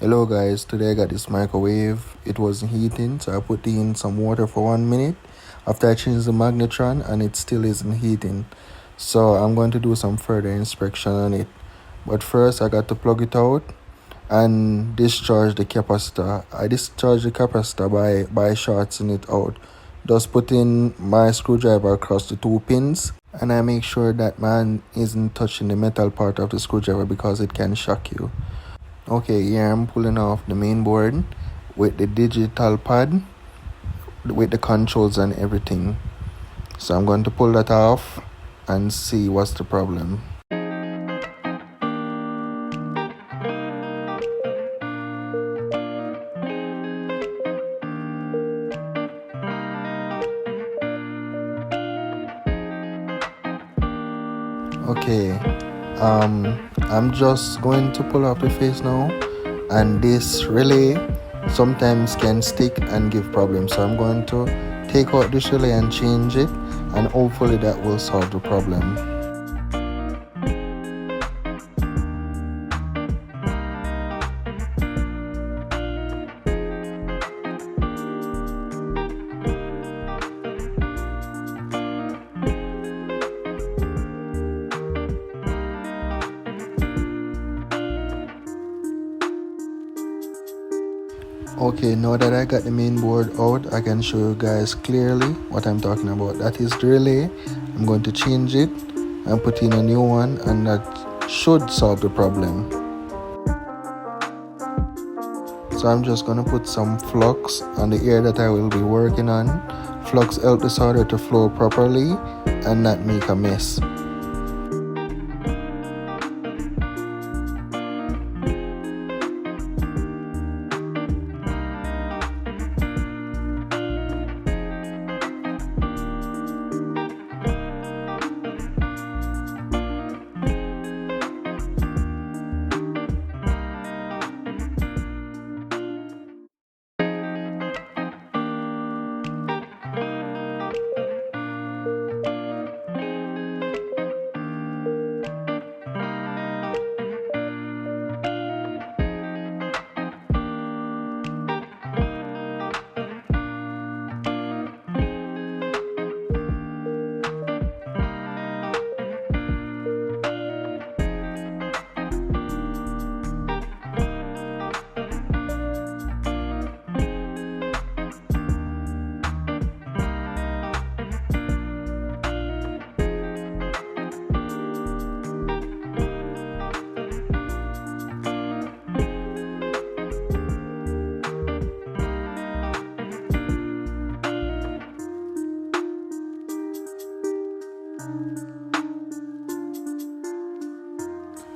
Hello guys, today I got this microwave. It wasn't heating, so I put in some water for 1 minute. After I changed the magnetron and it still isn't heating. So I'm going to do some further inspection on it. But first I got to plug it out and discharge the capacitor. I discharge the capacitor by shorting it out. Just put in my screwdriver across the two pins and I make sure that man isn't touching the metal part of the screwdriver because it can shock you. Okay, here I'm pulling off the main board with the digital pad with the controls and everything. So I'm going to pull that off and see what's the problem. Okay, I'm just going to pull off the face now, and this relay sometimes can stick and give problems. So I'm going to take out this relay and change it, and hopefully that will solve the problem. Okay, now that I got the main board out, I can show you guys clearly what I'm talking about. That is the relay. I'm going to change it and put in a new one, and that should solve the problem. So I'm just going to put some flux on the area that I will be working on. Flux help the solder to flow properly and not make a mess.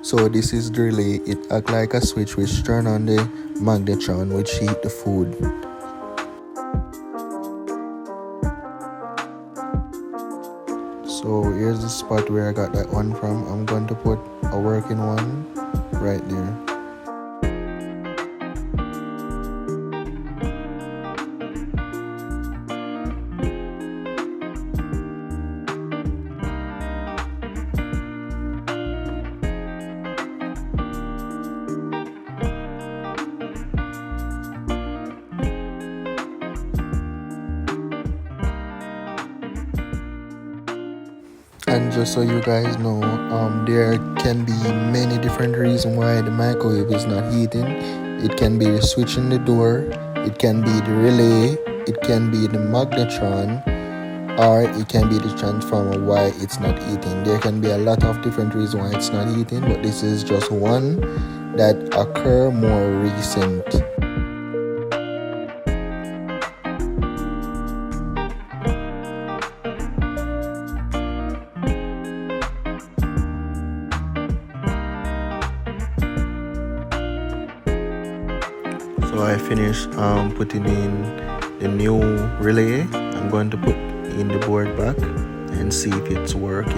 So this is the relay. It acts like a switch which turn on the magnetron which heat the food. So here's the spot where I got that one from. I'm going to put a working one right there. And just so you guys know, there can be many different reasons why the microwave is not heating. It can be the switch in the door, it can be the relay, it can be the magnetron, or it can be the transformer why it's not heating. There can be a lot of different reasons why it's not heating, but this is just one that occur more recent. So I finished putting in the new relay. I'm going to put in the board back and see if it's working.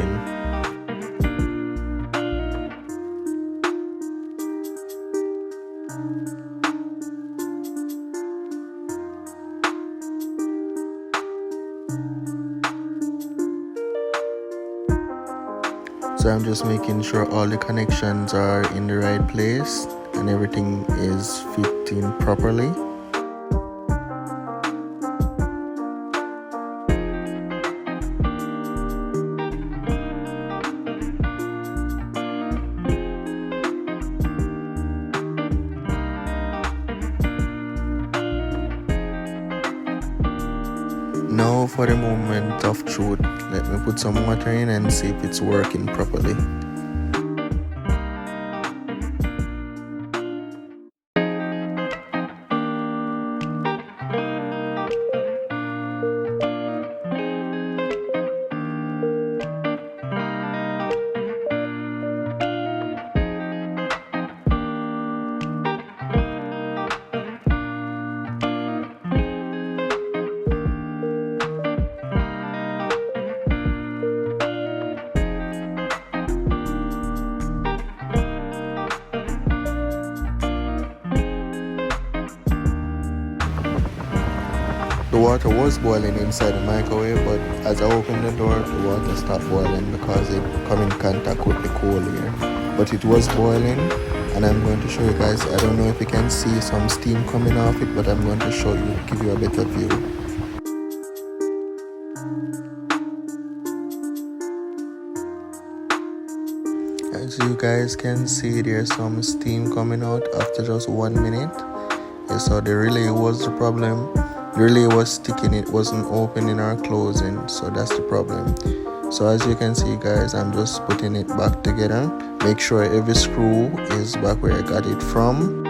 So I'm just making sure all the connections are in the right place and everything is fitting properly. Now for the moment of truth, let me put some water in and see if it's working properly. The water was boiling inside the microwave, but as I opened the door, the water stopped boiling because it come in contact with the coal here. But it was boiling, and I'm going to show you guys. I don't know if you can see some steam coming off it, but I'm going to show you, give you a better view. As you guys can see, there's some steam coming out after just 1 minute. Yeah, so the relay was the problem. The relay was sticking, it wasn't opening or closing, so that's the problem. So as you can see guys, I'm just putting it back together. Make sure every screw is back where I got it from.